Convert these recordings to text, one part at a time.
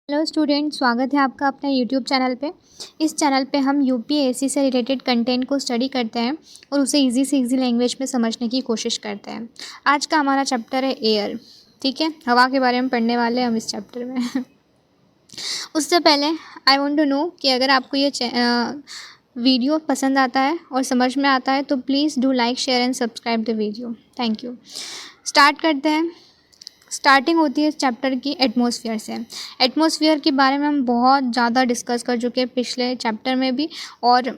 Hello student, स्वागत है आपका अपने यूट्यूब चैनल पे। इस चैनल पे हम यूपीएससी से रिलेटेड कंटेंट को स्टडी करते हैं और उसे इजी से इजी लैंग्वेज में समझने की कोशिश करते हैं। आज का हमारा चैप्टर है एयर। ठीक है, हवा के बारे में पढ़ने वाले हैं हम इस चैप्टर में। उससे पहले आई वांट टू नो कि अगर आपको ये वीडियो पसंद आता है और समझ में आता है तो please do like, share and subscribe the video. Thank you. Start करते हैं। स्टार्टिंग होती है इस चैप्टर की एटमॉस्फेयर से। एटमॉस्फेयर के बारे में हम बहुत ज़्यादा डिस्कस कर चुके हैं पिछले चैप्टर में भी और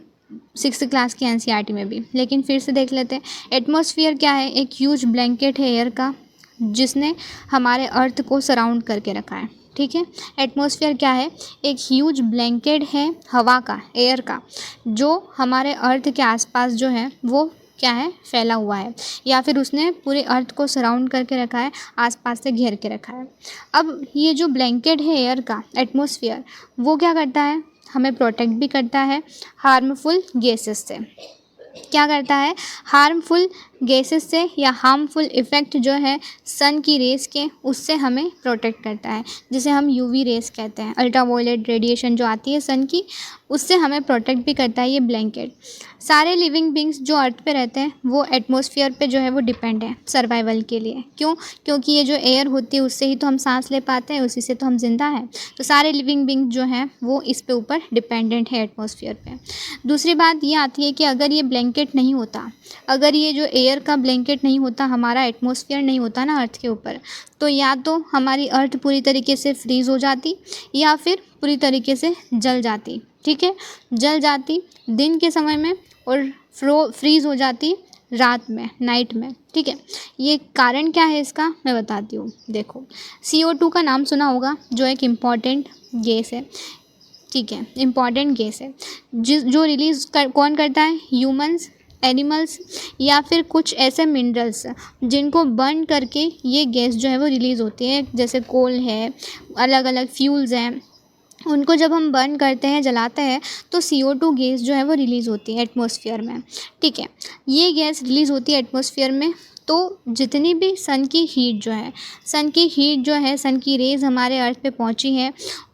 6th क्लास की एनसीईआरटी में भी, लेकिन फिर से देख लेते हैं। एटमॉस्फेयर क्या है? एक ह्यूज ब्लैंकेट है एयर का जिसने हमारे अर्थ को सराउंड करके रखा है। ठीक है, एटमॉस्फेयर क्या है? एक ह्यूज ब्लैंकेट है हवा का, एयर का, जो हमारे अर्थ के आसपास जो है वो क्या है, फैला हुआ है, या फिर उसने पूरे अर्थ को सराउंड करके रखा है, आसपास से घेर के रखा है। अब ये जो ब्लैंकेट है एयर का, एटमॉस्फेयर, वो क्या करता है? हमें प्रोटेक्ट भी करता है हार्मफुल गैसेस से। क्या करता है? हार्मफुल गैसेस से या हार्मफुल इफ़ेक्ट जो है सन की रेस के, उससे हमें प्रोटेक्ट करता है, जिसे हम यूवी रेस कहते हैं। अल्ट्रावायलेट रेडिएशन जो आती है सन की, उससे हमें प्रोटेक्ट भी करता है ये ब्लैंकेट। सारे लिविंग बींग्स जो अर्थ पे रहते हैं वो एटमॉस्फेयर पे जो है वो डिपेंड है सर्वाइवल के लिए। क्यों? क्योंकि ये जो एयर होती है उससे ही तो हम सांस ले पाते हैं, उसी से तो हम जिंदा हैं। तो सारे लिविंग बींग्स जो हैं वो इस पे ऊपर डिपेंडेंट है, एटमॉस्फेयर पे। दूसरी बात ये आती है कि अगर ये ब्लैंकेट नहीं होता, अगर ये जो एयर का ब्लैंकेट नहीं होता, हमारा एटमॉस्फेयर नहीं होता ना अर्थ के ऊपर, तो या तो हमारी अर्थ पूरी तरीके से फ्रीज़ हो जाती या फिर पूरी तरीके से जल जाती। ठीक है, जल जाती दिन के समय में और फ्रीज़ हो जाती रात में, नाइट में। ठीक है, ये कारण क्या है इसका मैं बताती हूँ। देखो, CO2 का नाम सुना होगा, जो एक इम्पॉर्टेंट गैस है। ठीक है, इम्पॉर्टेंट गैस है जो रिलीज़ कौन करता है? ह्यूमंस, एनिमल्स, या फिर कुछ ऐसे मिनरल्स जिनको बर्न करके ये गैस जो है वो रिलीज़ होती है। जैसे कोल है, अलग अलग फ्यूल्स हैं, उनको जब हम बर्न करते हैं, जलाते हैं, तो CO2 गैस जो है वो रिलीज़ होती है एटमॉस्फेयर में। ठीक है, ये गैस रिलीज़ होती है एटमॉस्फेयर में, तो जितनी भी सन की हीट जो है, सन की रेज़ हमारे अर्थ पे पहुंची है,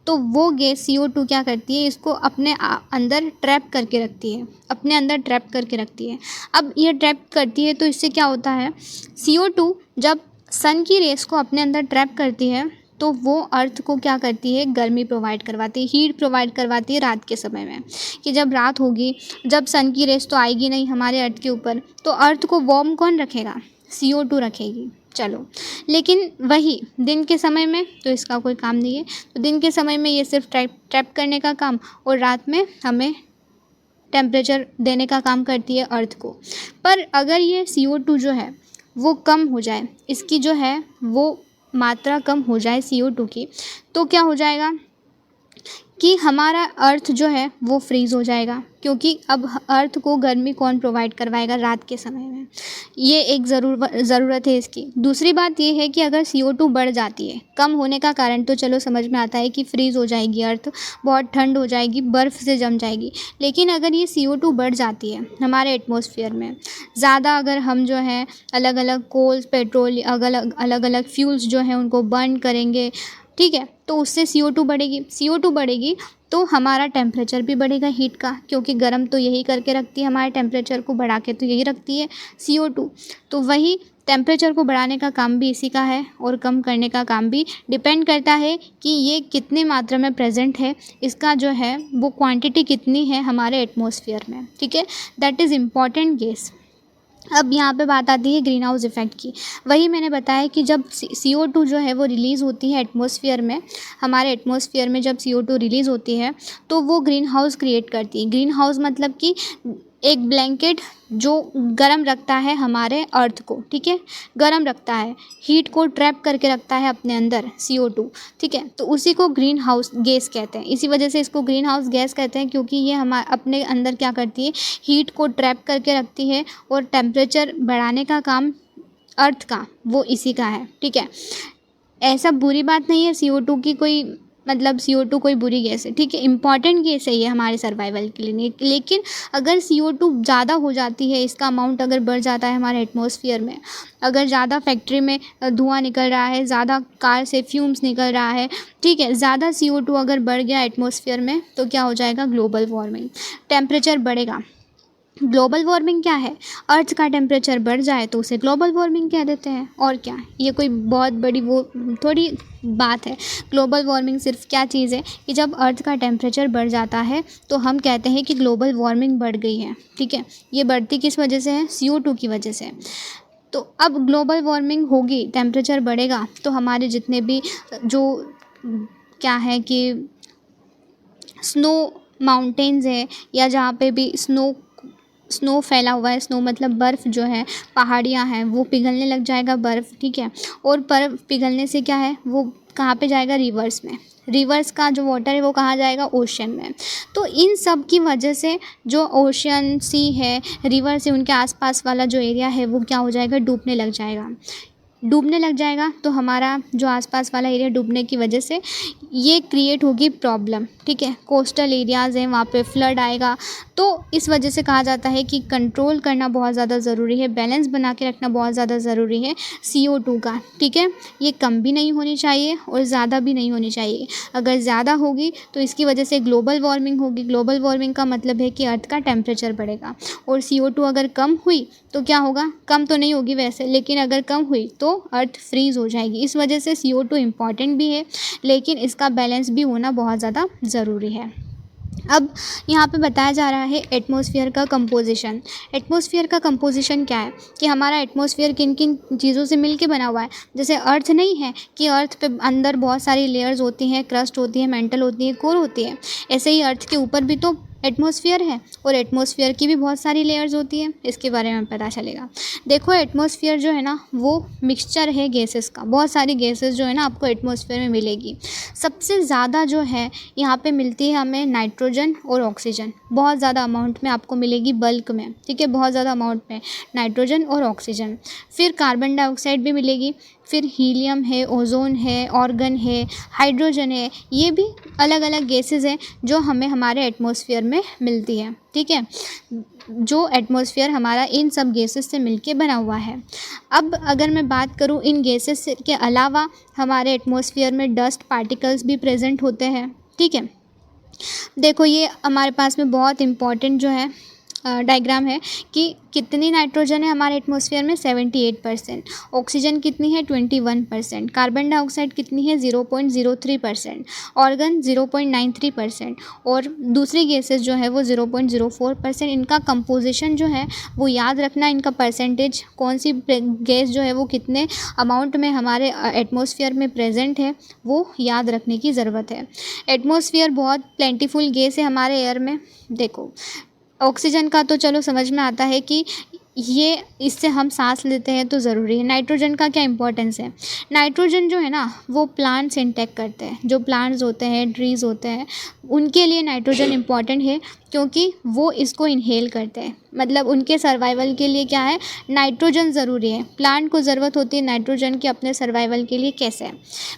तो वो गैस CO2 क्या करती है? इसको अपने अंदर ट्रैप करके रखती है, अपने अंदर ट्रैप करके रखती है। अब ये ट्रैप करती है तो इससे क्या होता है? CO2 जब सन की रेस को अपने अंदर ट्रैप करती है तो वो अर्थ को क्या करती है? गर्मी प्रोवाइड करवाती है, हीट प्रोवाइड करवाती है रात के समय में। कि जब रात होगी, जब सन की रेस तो आएगी नहीं हमारे अर्थ के ऊपर, तो अर्थ को वार्म कौन रखेगा? CO2 रखेगी। चलो, लेकिन वही दिन के समय में तो इसका कोई काम नहीं है। तो दिन के समय में ये सिर्फ ट्रैप करने का काम, और रात में हमें टेम्परेचर देने का काम करती है अर्थ को। पर अगर ये CO2 जो है वो कम हो जाए, इसकी जो है वो मात्रा कम हो जाए CO2 की, तो क्या हो जाएगा कि हमारा अर्थ जो है वो फ्रीज़ हो जाएगा। क्योंकि अब अर्थ को गर्मी कौन प्रोवाइड करवाएगा? रात के समय में। ये एक ज़रूरत है इसकी। दूसरी बात ये है कि अगर CO2 बढ़ जाती है, कम होने का कारण तो चलो समझ में आता है कि फ्रीज़ हो जाएगी अर्थ, बहुत ठंड हो जाएगी, बर्फ़ से जम जाएगी। लेकिन अगर ये CO2 बढ़ जाती है हमारे एटमॉस्फेयर में ज़्यादा, अगर हम जो है अलग अलग कोल्स, पेट्रोल, अलग अलग फ्यूल्स जो हैं उनको बर्न करेंगे, ठीक है, तो उससे CO2 बढ़ेगी। CO2 बढ़ेगी तो हमारा टेम्परेचर भी बढ़ेगा हीट का, क्योंकि गर्म तो यही करके रखती है, हमारे टेम्परेचर को बढ़ा के तो यही रखती है CO2। तो वही टेम्परेचर को बढ़ाने का काम भी इसी का है और कम करने का काम भी। डिपेंड करता है कि ये कितनी मात्रा में प्रेजेंट है, इसका जो है वो क्वांटिटी कितनी है हमारे एटमॉस्फेयर में। ठीक है, दैट इज़ इम्पॉर्टेंट गैस। अब यहाँ पे बात आती है ग्रीन हाउस इफ़ेक्ट की। वही मैंने बताया कि जब CO2 जो है वो रिलीज़ होती है एटमॉस्फेयर में, हमारे एटमॉस्फेयर में जब CO2 रिलीज़ होती है तो वो ग्रीन हाउस क्रिएट करती है। ग्रीन हाउस मतलब कि एक ब्लैंकेट जो गर्म रखता है हमारे अर्थ को। ठीक है, गर्म रखता है, हीट को ट्रैप करके रखता है अपने अंदर CO2। ठीक है, तो उसी को ग्रीन हाउस गैस कहते हैं। इसी वजह से इसको ग्रीन हाउस गैस कहते हैं, क्योंकि ये हमारे अपने अंदर क्या करती है? हीट को ट्रैप करके रखती है, और टेम्परेचर बढ़ाने का काम अर्थ का वो इसी का है। ठीक है, ऐसा बुरी बात नहीं है CO2 की कोई मतलब CO2 कोई बुरी गैस है, ठीक है, इंपॉर्टेंट गैस है ये हमारे सर्वाइवल के लिए। लेकिन अगर CO2 ज़्यादा हो जाती है, इसका अमाउंट अगर बढ़ जाता है हमारे एटमॉस्फेयर में, अगर ज़्यादा फैक्ट्री में धुआं निकल रहा है, ज़्यादा कार से फ्यूम्स निकल रहा है, ठीक है, ज़्यादा CO2 अगर बढ़ गया एटमॉस्फेयर में तो क्या हो जाएगा, ग्लोबल वार्मिंग, टेम्परेचर बढ़ेगा। ग्लोबल वार्मिंग क्या है, अर्थ का टेम्परेचर बढ़ जाए तो उसे ग्लोबल वार्मिंग कह देते हैं। और क्या, ये कोई बहुत बड़ी वो थोड़ी बात है। ग्लोबल वार्मिंग सिर्फ क्या चीज़ है कि जब अर्थ का टेम्परेचर बढ़ जाता है तो हम कहते हैं कि ग्लोबल वार्मिंग बढ़ गई है, ठीक है। ये बढ़ती किस वजह से है, CO2 की वजह से। तो अब ग्लोबल वार्मिंग होगी, टेम्परेचर बढ़ेगा, तो हमारे जितने भी जो क्या है कि स्नो माउंटेन्स है, या जहाँ पे भी स्नो फैला हुआ है, स्नो मतलब बर्फ़ जो है, पहाड़ियाँ हैं, वो पिघलने लग जाएगा बर्फ़, ठीक है। और बर्फ़ पिघलने से क्या है, वो कहाँ पे जाएगा, रिवर्स में। रिवर्स का जो वाटर है वो कहाँ जाएगा, ओशन में। तो इन सब की वजह से जो ओशन, सी है, रिवर से उनके आसपास वाला जो एरिया है वो क्या हो जाएगा, डूबने लग जाएगा। डूबने लग जाएगा तो हमारा जो आसपास वाला एरिया डूबने की वजह से ये क्रिएट होगी प्रॉब्लम, ठीक है। कोस्टल एरियाज़ हैं, वहाँ पे फ्लड आएगा। तो इस वजह से कहा जाता है कि कंट्रोल करना बहुत ज़्यादा ज़रूरी है, बैलेंस बना के रखना बहुत ज़्यादा ज़रूरी है CO2 का, ठीक है। ये कम भी नहीं होनी चाहिए और ज़्यादा भी नहीं होनी चाहिए। अगर ज़्यादा होगी तो इसकी वजह से ग्लोबल वार्मिंग होगी। ग्लोबल वार्मिंग का मतलब है कि अर्थ का टेम्परेचर बढ़ेगा। और CO2 अगर कम हुई तो क्या होगा, कम तो नहीं होगी वैसे, लेकिन अगर कम हुई तो अर्थ फ्रीज़ हो जाएगी। इस वजह से CO2 इम्पॉर्टेंट भी है, लेकिन इसका बैलेंस भी होना बहुत ज़्यादा ज़रूरी है। अब यहाँ पे बताया जा रहा है एटमॉस्फेयर का कंपोजिशन। एटमॉस्फेयर का कंपोजिशन क्या है कि हमारा एटमॉस्फेयर किन किन चीज़ों से मिलके बना हुआ है। जैसे अर्थ नहीं है कि अर्थ पे अंदर बहुत सारी लेयर्स होती हैं, क्रस्ट होती है, मेंटल होती है, कोर होती है। ऐसे ही अर्थ के ऊपर भी तो एटमॉस्फेयर है, और एटमॉस्फेयर की भी बहुत सारी लेयर्स होती है। इसके बारे में पता चलेगा। देखो, एटमॉस्फेयर जो है ना वो मिक्सचर है गैसेस का। बहुत सारी गैसेस जो है ना आपको एटमॉस्फेयर में मिलेगी। सबसे ज़्यादा जो है यहाँ पे मिलती है हमें नाइट्रोजन और ऑक्सीजन। बहुत ज़्यादा अमाउंट में आपको मिलेगी, बल्क में, ठीक है, बहुत ज़्यादा अमाउंट में नाइट्रोजन और ऑक्सीजन। फिर कार्बन डाइऑक्साइड भी मिलेगी, फिर हीलियम है, ओजोन है, ऑर्गन है, हाइड्रोजन है। ये भी अलग अलग गैसेस हैं जो हमें हमारे एटमॉस्फेयर में मिलती है, ठीक है। जो एटमॉस्फेयर हमारा इन सब गैसेस से मिलके बना हुआ है। अब अगर मैं बात करूँ, इन गैसेस के अलावा हमारे एटमॉस्फेयर में डस्ट पार्टिकल्स भी प्रेजेंट होते हैं, ठीक है। देखो, ये हमारे पास में बहुत इम्पॉर्टेंट जो है डायग्राम है कि कितनी नाइट्रोजन है हमारे एटमॉस्फेयर में, 78%। ऑक्सीजन कितनी है, 21%। कार्बन डाइऑक्साइड कितनी है, 0.03%। ऑर्गन 0.93%। और दूसरी गैसेस जो है वो 0.04%। इनका कंपोजिशन जो है वो याद रखना, इनका परसेंटेज, कौन सी गैस जो है वो कितने अमाउंट में हमारे एटमॉस्फेयर में प्रेजेंट है, वो याद रखने की ज़रूरत है। एटमॉस्फेयर बहुत प्लेंटीफुल गैस है हमारे एयर में। देखो, ऑक्सीजन का तो चलो समझ में आता है कि ये इससे हम सांस लेते हैं तो ज़रूरी है। नाइट्रोजन का क्या इंपॉर्टेंस है, नाइट्रोजन जो है ना वो प्लांट्स इंटेक करते हैं। जो प्लांट्स होते हैं, ट्रीज़ होते हैं, उनके लिए नाइट्रोजन इम्पॉर्टेंट है, क्योंकि वो इसको इनहेल करते हैं। मतलब उनके सर्वाइवल के लिए क्या है, नाइट्रोजन ज़रूरी है। प्लांट को ज़रूरत होती है नाइट्रोजन की अपने सर्वाइवल के लिए। कैसे,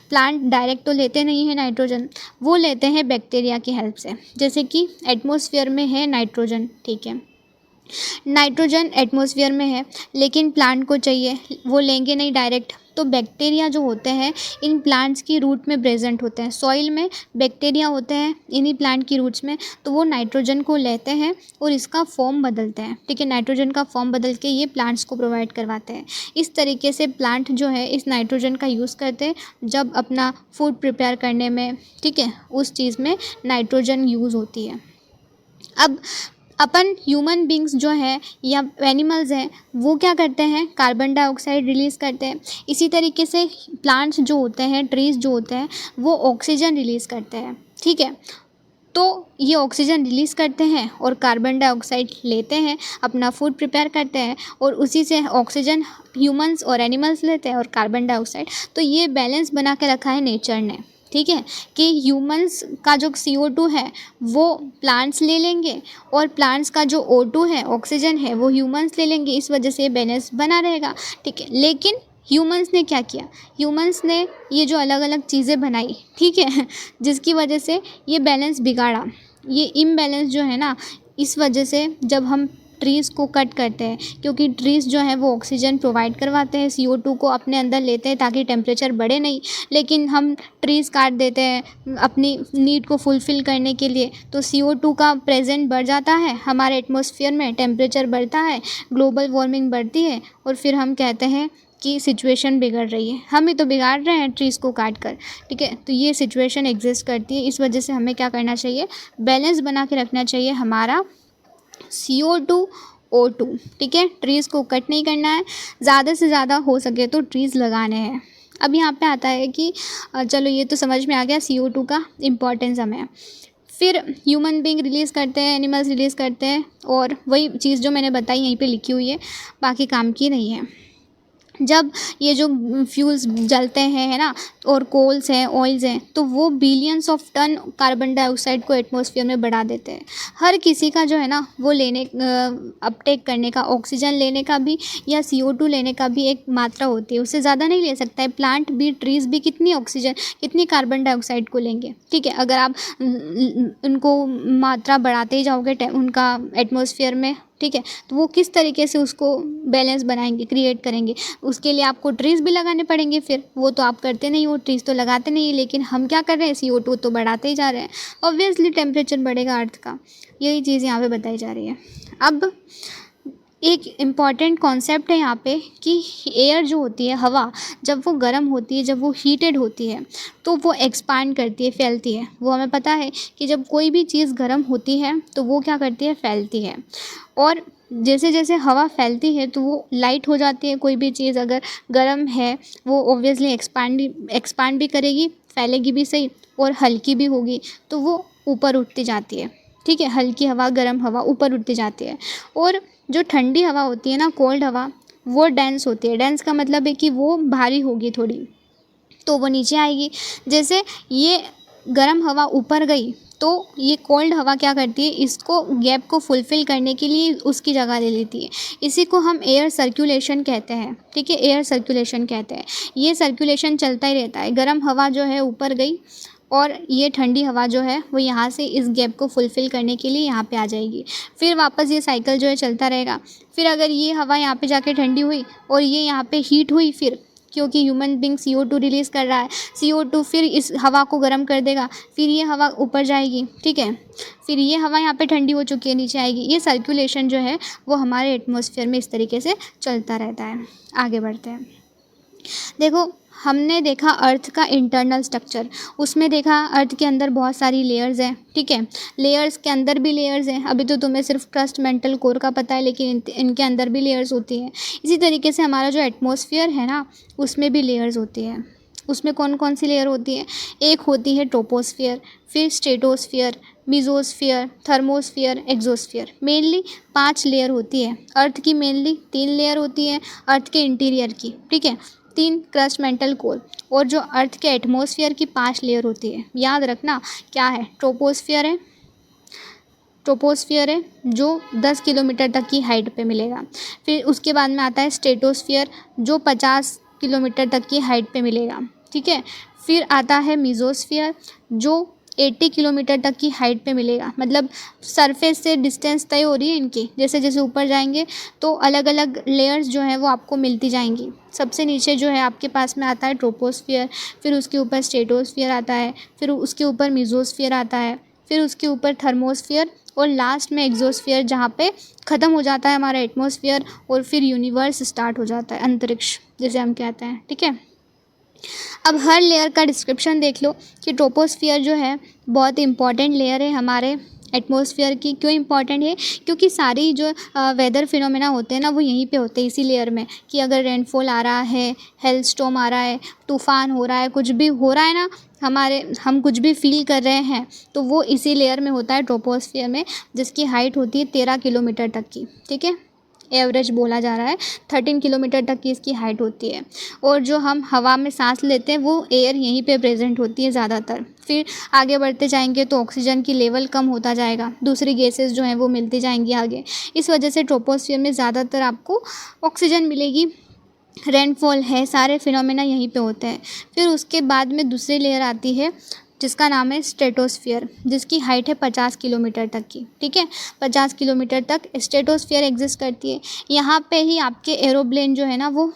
प्लांट डायरेक्ट तो लेते नहीं है नाइट्रोजन, वो लेते हैं बैक्टीरिया की हेल्प से। जैसे कि एटमॉस्फेयर में है नाइट्रोजन, ठीक है, नाइट्रोजन एटमॉस्फेयर में है, लेकिन प्लांट को चाहिए, वो लेंगे नहीं डायरेक्ट। तो बैक्टीरिया जो होते हैं इन प्लांट्स की रूट में प्रेजेंट होते हैं। सॉइल में बैक्टीरिया होते हैं इन्हीं प्लांट की रूट्स में, तो वो नाइट्रोजन को लेते हैं और इसका फॉर्म बदलते हैं, ठीक है। नाइट्रोजन का फॉर्म बदल के ये प्लांट्स को प्रोवाइड करवाते हैं। इस तरीके से प्लांट जो है इस नाइट्रोजन का यूज़ करते हैं जब अपना फूड प्रिपेयर करने में, ठीक है, उस चीज़ में नाइट्रोजन यूज़ होती है। अब अपन ह्यूमन बींग्स जो हैं या एनिमल्स हैं वो क्या करते हैं, कार्बन डाइऑक्साइड रिलीज़ करते हैं। इसी तरीके से प्लांट्स जो होते हैं, ट्रीज़ जो होते हैं, वो ऑक्सीजन रिलीज़ करते हैं, ठीक है। तो ये ऑक्सीजन रिलीज़ करते हैं और कार्बन डाइऑक्साइड लेते हैं, अपना फूड प्रिपेयर करते हैं, और उसी से ऑक्सीजन ह्यूमंस और एनिमल्स लेते हैं और कार्बन डाइऑक्साइड। तो ये बैलेंस बना के रखा है नेचर ने, ठीक है, कि ह्यूमंस का जो CO2 है वो प्लांट्स ले लेंगे, और प्लांट्स का जो O2 है, ऑक्सीजन है, वो ह्यूमंस ले लेंगे। इस वजह से बैलेंस बना रहेगा, ठीक है। लेकिन ह्यूमंस ने क्या किया, ह्यूमंस ने ये जो अलग अलग चीज़ें बनाई, ठीक है, जिसकी वजह से ये बैलेंस बिगाड़ा। ये इम्बैलेंस जो है ना, इस वजह से जब हम ट्रीज़ को कट करते हैं, क्योंकि ट्रीज़ जो है वो ऑक्सीजन प्रोवाइड करवाते हैं, CO2 को अपने अंदर लेते हैं ताकि टेम्परेचर बढ़े नहीं, लेकिन हम ट्रीज़ काट देते हैं अपनी नीड को फुलफ़िल करने के लिए, तो CO2 का प्रेजेंट बढ़ जाता है हमारे एटमॉस्फेयर में, टेम्परेचर बढ़ता है, ग्लोबल वार्मिंग बढ़ती है, और फिर हम कहते हैं कि सिचुएशन बिगड़ रही है। हम ही तो बिगाड़ रहे हैं ट्रीज़ को काट कर, ठीक है। तो ये सिचुएशन एग्जिस्ट करती है, इस वजह से हमें क्या करना चाहिए, बैलेंस बना के रखना चाहिए हमारा CO2 O2, ठीक है। ट्रीज़ को कट नहीं करना है, ज़्यादा से ज़्यादा हो सके तो ट्रीज़ लगाने हैं। अब यहाँ पे आता है कि चलो ये तो समझ में आ गया CO2 का इम्पोर्टेंस हमें। फिर ह्यूमन बीइंग रिलीज़ करते हैं, एनिमल्स रिलीज़ करते हैं, और वही चीज़ जो मैंने बताई यहीं पे लिखी हुई है, बाकी काम की नहीं है। जब ये जो फ्यूल्स जलते हैं, है ना, और कोल्स हैं, ऑयल्स हैं, तो वो billions of ton carbon dioxide को एटमॉस्फेयर में बढ़ा देते हैं। हर किसी का जो है ना वो लेने अपटेक करने का, ऑक्सीजन लेने का भी या CO2 लेने का भी एक मात्रा होती है, उससे ज़्यादा नहीं ले सकता है। प्लांट भी, ट्रीज़ भी कितनी ऑक्सीजन, कितनी कार्बन डाइऑक्साइड को लेंगे, ठीक है। अगर आप उनको मात्रा बढ़ाते ही जाओगे उनका एटमॉस्फेयर में, ठीक है, तो वो किस तरीके से उसको बैलेंस बनाएंगे, क्रिएट करेंगे। उसके लिए आपको ट्रीज़ भी लगाने पड़ेंगे, फिर वो तो आप करते नहीं हो, ट्रीज़ तो लगाते नहीं है, लेकिन हम क्या कर रहे हैं, CO2 तो बढ़ाते ही जा रहे हैं। ऑब्वियसली टेम्परेचर बढ़ेगा अर्थ का, यही चीज़ यहाँ पे बताई जा रही है। अब एक इम्पॉर्टेंट कॉन्सेप्ट है यहाँ पे कि एयर जो होती है, हवा, जब वो गर्म होती है, जब वो हीटेड होती है, तो वो एक्सपांड करती है, फैलती है। वो हमें पता है कि जब कोई भी चीज़ गर्म होती है तो वो क्या करती है, फैलती है। और जैसे जैसे हवा फैलती है तो वो लाइट हो जाती है। कोई भी चीज़ अगर गर्म है वो ऑब्वियसली एक्सपांड भी करेगी, फैलेगी भी सही, और हल्की भी होगी तो वो ऊपर उठती जाती है, ठीक है। हल्की हवा, गर्म हवा ऊपर उठती जाती है। और जो ठंडी हवा होती है ना, कोल्ड हवा, वो डेंस होती है। डेंस का मतलब है कि वो भारी होगी थोड़ी, तो वो नीचे आएगी। जैसे ये गर्म हवा ऊपर गई तो ये कोल्ड हवा क्या करती है, इसको गैप को फुलफ़िल करने के लिए उसकी जगह ले लेती है। इसी को हम एयर सर्कुलेशन कहते हैं, ठीक है, एयर सर्कुलेशन कहते हैं। ये सर्कुलेशन चलता ही रहता है। गर्म हवा जो है ऊपर गई और ये ठंडी हवा जो है वो यहाँ से इस गैप को फुलफ़िल करने के लिए यहाँ पे आ जाएगी। फिर वापस ये साइकिल जो है चलता रहेगा। फिर अगर ये हवा यहाँ पे जाके ठंडी हुई और ये यहाँ पे हीट हुई, फिर क्योंकि ह्यूमन बीइंग CO2 रिलीज़ कर रहा है, CO2 फिर इस हवा को गर्म कर देगा, फिर ये हवा ऊपर जाएगी, ठीक है। फिर ये हवा यहाँ पे ठंडी हो चुकी है, नीचे आएगी। ये सर्कुलेशन जो है वो हमारे एटमॉस्फेयर में इस तरीके से चलता रहता है। आगे बढ़ते हैं। देखो, हमने देखा अर्थ का इंटरनल स्ट्रक्चर, उसमें देखा अर्थ के अंदर बहुत सारी लेयर्स हैं, ठीक है। लेयर्स के अंदर भी लेयर्स हैं। अभी तो तुम्हें सिर्फ क्रस्ट, मेंटल, कोर का पता है, लेकिन इनके अंदर भी लेयर्स होती हैं। इसी तरीके से हमारा जो एटमॉस्फेयर है ना, उसमें भी लेयर्स होती है। उसमें कौन कौन सी लेयर होती है, एक होती है ट्रोपोस्फियर, फिर stratosphere, mesosphere, thermosphere, exosphere. Mainly 5 layer होती है। अर्थ की मेनली 3 लेयर होती है, अर्थ के इंटीरियर की, ठीक है, 3 क्रस्ट, मेंटल, कोर। और जो अर्थ के एटमॉस्फेयर की 5 लेयर होती है, याद रखना क्या है। ट्रोपोस्फियर है जो 10 किलोमीटर तक की हाइट पे मिलेगा। फिर उसके बाद में आता है स्ट्रेटोस्फियर जो 50 किलोमीटर तक की हाइट पे मिलेगा, ठीक है। फिर आता है मीजोस्फियर जो 80 किलोमीटर तक की हाइट पे मिलेगा। मतलब सरफेस से डिस्टेंस तय हो रही है इनकी, जैसे जैसे ऊपर जाएंगे तो अलग अलग लेयर्स जो हैं वो आपको मिलती जाएंगी। सबसे नीचे जो है आपके पास में आता है ट्रोपोस्फियर, फिर उसके ऊपर स्ट्रेटोस्फियर आता है, फिर उसके ऊपर मीजोस्फियर आता है, फिर उसके ऊपर थर्मोस्फियर, और लास्ट में एक्सोस्फियर, जहाँ पे ख़त्म हो जाता है हमारा एटमॉस्फेयर और फिर यूनिवर्स स्टार्ट हो जाता है, अंतरिक्ष जिसे हम कहते हैं, ठीक है। अब हर लेयर का डिस्क्रिप्शन देख लो कि ट्रोपोस्फियर जो है बहुत इंपॉर्टेंट लेयर है हमारे एटमॉस्फेयर की। क्यों इंपॉर्टेंट है, क्योंकि सारी जो वेदर फिनोमेना होते हैं ना वो यहीं पे होते हैं, इसी लेयर में। कि अगर रेनफॉल आ रहा है, हेल स्टॉर्म आ रहा है, तूफ़ान हो रहा है, कुछ भी हो रहा है ना, हम कुछ भी फील कर रहे हैं, तो वो इसी लेयर में होता है, ट्रोपोस्फियर में, जिसकी हाइट होती है 13 किलोमीटर तक की, ठीक है। एवरेज बोला जा रहा है 13 किलोमीटर तक की इसकी हाइट होती है। और जो हम हवा में सांस लेते हैं वो एयर यहीं पे प्रेजेंट होती है ज़्यादातर। फिर आगे बढ़ते जाएंगे तो ऑक्सीजन की लेवल कम होता जाएगा, दूसरी गैसेस जो हैं वो मिलती जाएंगी आगे। इस वजह से ट्रोपोस्फियर में ज़्यादातर आपको ऑक्सीजन मिलेगी, रेनफॉल है, सारे फिनोमेना यहीं पे होते हैं। फिर उसके बाद में दूसरी लेयर आती है जिसका नाम है स्ट्रेटोस्फियर, जिसकी हाइट है 50 किलोमीटर तक की। ठीक है, 50 किलोमीटर तक स्ट्रेटोस्फियर एग्जिस्ट करती है। यहाँ पे ही आपके एरोप्लेन जो है ना वो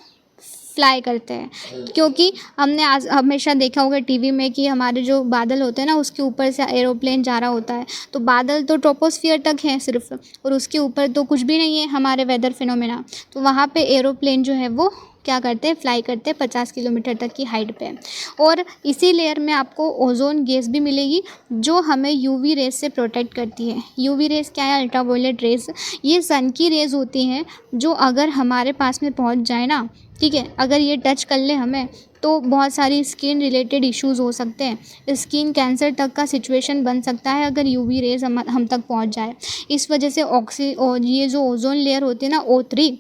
फ्लाई करते हैं, क्योंकि हमने आज हमेशा देखा होगा टीवी में कि हमारे जो बादल होते हैं ना उसके ऊपर से एरोप्लेन जा रहा होता है। तो बादल तो ट्रोपोस्फियर तक हैं सिर्फ, और उसके ऊपर तो कुछ भी नहीं है हमारे वेदर फिनोमेना। तो वहाँ पे एरोप्लेन जो है वो क्या करते हैं, फ्लाई करते हैं 50 किलोमीटर तक की हाइट पे। और इसी लेयर में आपको ओजोन गैस भी मिलेगी जो हमें यूवी रेज से प्रोटेक्ट करती है। यूवी रेज क्या है? Ultraviolet rays. ये सन की रेज होती हैं जो अगर हमारे पास में पहुंच जाए ना, ठीक है, अगर ये टच कर ले हमें तो बहुत सारी स्किन रिलेटेड इश्यूज़ हो सकते हैं। स्किन कैंसर तक का सिचुएशन बन सकता है अगर यूवी रेज हम तक पहुंच जाए। इस वजह से ये जो ओजोन लेयर होती है ना, O3,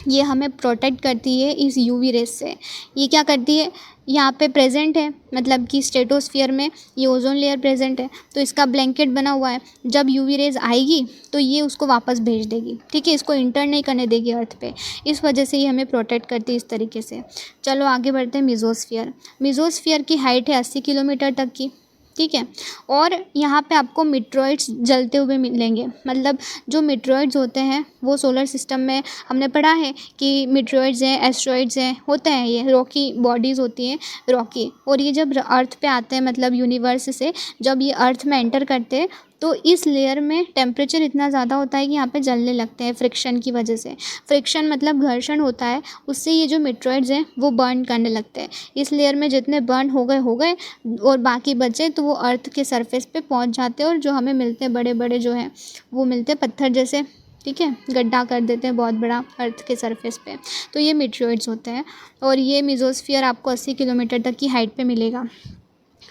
ये हमें प्रोटेक्ट करती है इस यूवी रेस से। ये क्या करती है, यहाँ पे प्रेजेंट है, मतलब कि स्ट्रेटोस्फियर में ये ओजोन लेयर प्रेजेंट है, तो इसका ब्लैंकेट बना हुआ है। जब यूवी रेज आएगी तो ये उसको वापस भेज देगी। ठीक है, इसको इंटर नहीं करने देगी अर्थ पे। इस वजह से ये हमें प्रोटेक्ट करती है इस तरीके से। चलो आगे बढ़ते हैं। मेसोस्फियर। मेसोस्फियर की हाइट है 80 किलोमीटर तक की। ठीक है, और यहाँ पे आपको मीटेरॉइड्स जलते हुए मिलेंगे। मतलब जो मीटेरॉइड्स होते हैं वो सोलर सिस्टम में हमने पढ़ा है कि मीटेरॉइड्स हैं, एस्ट्रॉइड्स हैं, होते हैं, ये रॉकी बॉडीज़ होती हैं, रॉकी। और ये जब अर्थ पे आते हैं, मतलब यूनिवर्स से जब ये अर्थ में एंटर करते हैं तो इस लेयर में टेम्परेचर इतना ज़्यादा होता है कि यहाँ पे जलने लगते हैं फ्रिक्शन की वजह से। फ्रिक्शन मतलब घर्षण होता है, उससे ये जो मीटेरॉइड्स हैं वो बर्न करने लगते हैं। इस लेयर में जितने बर्न हो गए और बाकी बचे तो वो अर्थ के सरफेस पे पहुँच जाते हैं, और जो हमें मिलते हैं बड़े बड़े जो हैं वो मिलते हैं पत्थर जैसे। ठीक है, गड्ढा कर देते हैं बहुत बड़ा अर्थ के सरफेस पे, तो ये मीटेरॉइड्स होते हैं। और ये मेसोस्फियर आपको 80 किलोमीटर तक की हाइट पे मिलेगा।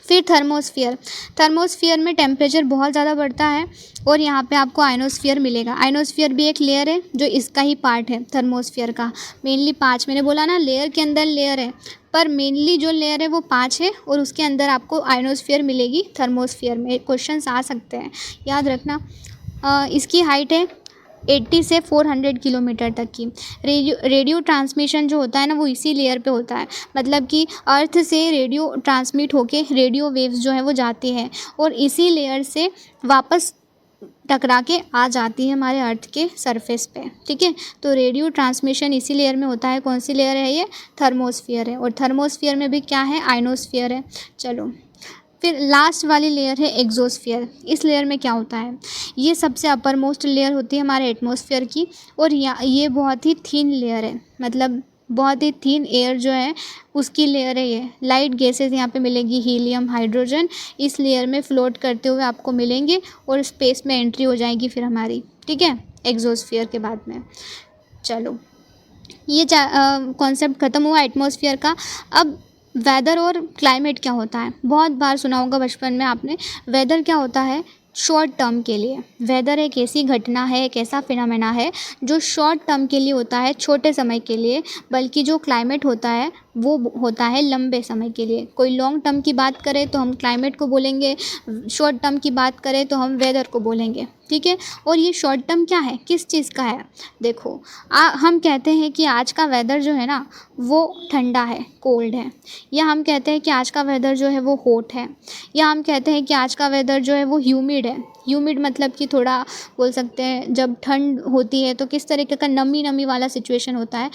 फिर थर्मोस्फियर। थर्मोस्फियर में टेम्परेचर बहुत ज़्यादा बढ़ता है और यहाँ पे आपको आयनोस्फियर मिलेगा। आयनोस्फियर भी एक लेयर है जो इसका ही पार्ट है थर्मोस्फियर का। मेनली 5, मैंने बोला ना लेयर के अंदर लेयर है, पर मेनली जो लेयर है वो 5 है, और उसके अंदर आपको आयनोस्फियर मिलेगी थर्मोस्फियर में। क्वेश्चंस आ सकते हैं, याद रखना। इसकी हाइट है 80 से 400 किलोमीटर तक की। रेडियो ट्रांसमिशन जो होता है ना वो इसी लेयर पे होता है। मतलब कि अर्थ से रेडियो ट्रांसमिट होके रेडियो वेव्स जो है वो जाती है और इसी लेयर से वापस टकरा के आ जाती है हमारे अर्थ के सरफेस पे। ठीक है, तो रेडियो ट्रांसमिशन इसी लेयर में होता है। कौन सी लेयर है ये? थर्मोस्फियर है। और थर्मोस्फियर में भी क्या है? आयनोस्फियर है। चलो, फिर लास्ट वाली लेयर है एक्सोस्फियर। इस लेयर में क्या होता है? ये सबसे अपर मोस्ट लेयर होती है हमारे एटमॉस्फेयर की, और ये बहुत ही थिन लेयर है। मतलब बहुत ही थिन एयर जो है उसकी लेयर है ये। लाइट गैसेस यहाँ पे मिलेगी, हीलियम, हाइड्रोजन, इस लेयर में फ्लोट करते हुए आपको मिलेंगे और स्पेस में एंट्री हो जाएगी फिर हमारी। ठीक है, एक्सोस्फियर के बाद में। चलो, ये कॉन्सेप्ट ख़त्म हुआ एटमॉस्फेयर का। अब वेदर और क्लाइमेट क्या होता है? बहुत बार सुना होगा बचपन में आपने। वेदर क्या होता है? शॉर्ट टर्म के लिए। वेदर एक ऐसी घटना है, एक ऐसा फिनोमेना है जो शॉर्ट टर्म के लिए होता है, छोटे समय के लिए। बल्कि जो क्लाइमेट होता है वो होता है लंबे समय के लिए। कोई लॉन्ग टर्म की बात करें तो हम क्लाइमेट को बोलेंगे, शॉर्ट टर्म की बात करें तो हम वेदर को बोलेंगे। ठीक है, और ये शॉर्ट टर्म क्या है, किस चीज़ का है? देखो, हम कहते हैं कि आज का वेदर जो है ना वो ठंडा है, कोल्ड है, या हम कहते हैं कि आज का वेदर जो है वो हॉट है, या हम कहते हैं कि आज का वेदर जो है वो ह्यूमिड है। ह्यूमिड मतलब कि थोड़ा बोल सकते हैं जब ठंड होती है तो किस तरीके का नमी नमी वाला सिचुएशन होता है,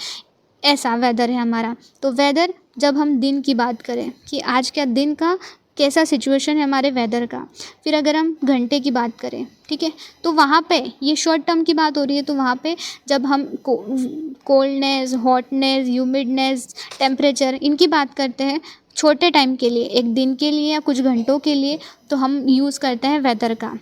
ऐसा वेदर है हमारा। तो वेदर, जब हम दिन की बात करें कि आज का दिन का कैसा सिचुएशन है हमारे वेदर का। फिर अगर हम घंटे की बात करें, ठीक है, तो वहाँ पे ये शॉर्ट टर्म की बात हो रही है, तो वहाँ पे जब हम कोल्डनेस, हॉटनेस, ह्यूमिडनेस, टेम्परेचर, इनकी बात करते हैं छोटे टाइम के लिए, एक दिन के लिए या कुछ घंटों के लिए, तो हम यूज़ करते हैं वेदर का।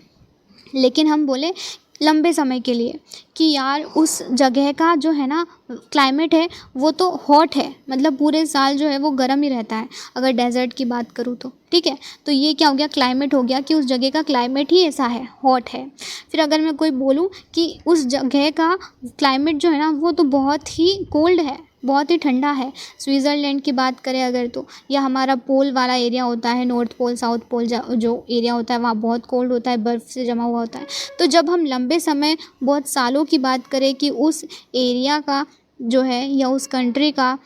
लेकिन हम बोले लंबे समय के लिए कि यार उस जगह का जो है ना क्लाइमेट है वो तो हॉट है, मतलब पूरे साल जो है वो गर्म ही रहता है, अगर डेजर्ट की बात करूँ तो। ठीक है, तो ये क्या हो गया? क्लाइमेट हो गया कि उस जगह का क्लाइमेट ही ऐसा है, हॉट है। फिर अगर मैं कोई बोलूँ कि उस जगह का क्लाइमेट जो है ना वो तो बहुत ही कोल्ड है, बहुत ही ठंडा है। स्विट्ज़रलैंड की बात करें अगर तो, या हमारा पोल वाला एरिया होता है, नॉर्थ पोल, साउथ पोल जो एरिया होता है वहाँ बहुत कोल्ड होता है, बर्फ़ से जमा हुआ होता है। तो जब हम लंबे समय, बहुत सालों की बात करें कि उस एरिया का जो है या उस कंट्री का,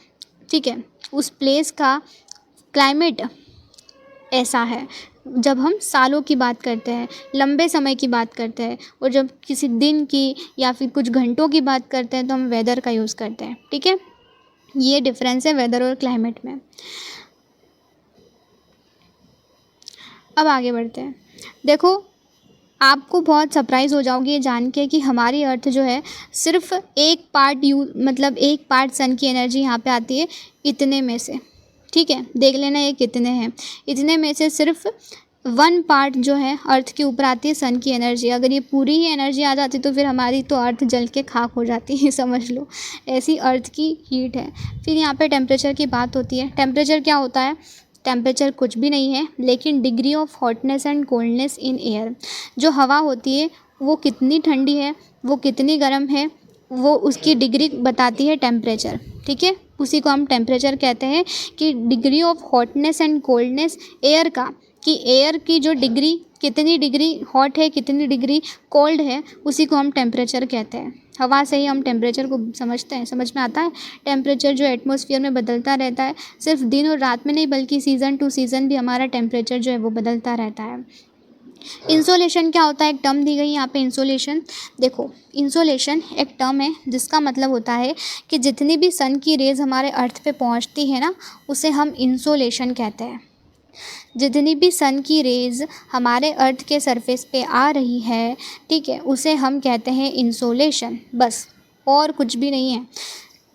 ठीक है, उस प्लेस का क्लाइमेट ऐसा है। जब हम सालों की बात करते हैं, लंबे समय की बात करते हैं, और जब किसी दिन की या फिर कुछ घंटों की बात करते हैं तो हम वेदर का यूज़ करते हैं। ठीक है, ये डिफरेंस है वेदर और क्लाइमेट में। अब आगे बढ़ते हैं। देखो, आपको बहुत सरप्राइज़ हो जाओगे ये जान के कि हमारी अर्थ जो है सिर्फ एक पार्ट मतलब एक पार्ट सन की एनर्जी यहाँ पे आती है इतने में से। ठीक है, देख लेना ये कितने हैं। इतने में से सिर्फ 1 पार्ट जो है अर्थ के ऊपर आती है सन की एनर्जी। अगर ये पूरी ही एनर्जी आ जाती तो फिर हमारी तो अर्थ जल के खाक हो जाती है, समझ लो, ऐसी अर्थ की हीट है। फिर यहाँ पे टेम्परेचर की बात होती है। टेम्परेचर क्या होता है? टेम्परेचर कुछ भी नहीं है लेकिन degree of hotness and coldness in air. जो हवा होती है वो कितनी ठंडी है, वो कितनी गर्म है, वो उसकी डिग्री बताती है टेम्परेचर। ठीक है, उसी को हम टेम्परेचर कहते हैं कि degree of hotness and coldness air का, कि एयर की जो डिग्री कितनी डिग्री हॉट है, कितनी डिग्री कोल्ड है, उसी को हम टेम्परेचर कहते हैं। हवा से ही हम टेम्परेचर को समझते हैं, समझ में आता है। टेम्परेचर जो एटमॉस्फेयर में बदलता रहता है, सिर्फ दिन और रात में नहीं बल्कि सीज़न टू सीज़न भी हमारा टेम्परेचर जो है वो बदलता रहता है। इंसोलेशन क्या होता है? एक टर्म दी गई यहाँ पे, इंसोलेशन। देखो, इंसोलेशन एक टर्म है जिसका मतलब होता है कि जितनी भी सन की रेज़ हमारे अर्थ पे पहुँचती है ना, उसे हम इंसोलेशन कहते हैं। जितनी भी सन की रेज़ हमारे अर्थ के सरफेस पे आ रही है, ठीक है, उसे हम कहते हैं इंसोलेशन, बस, और कुछ भी नहीं है।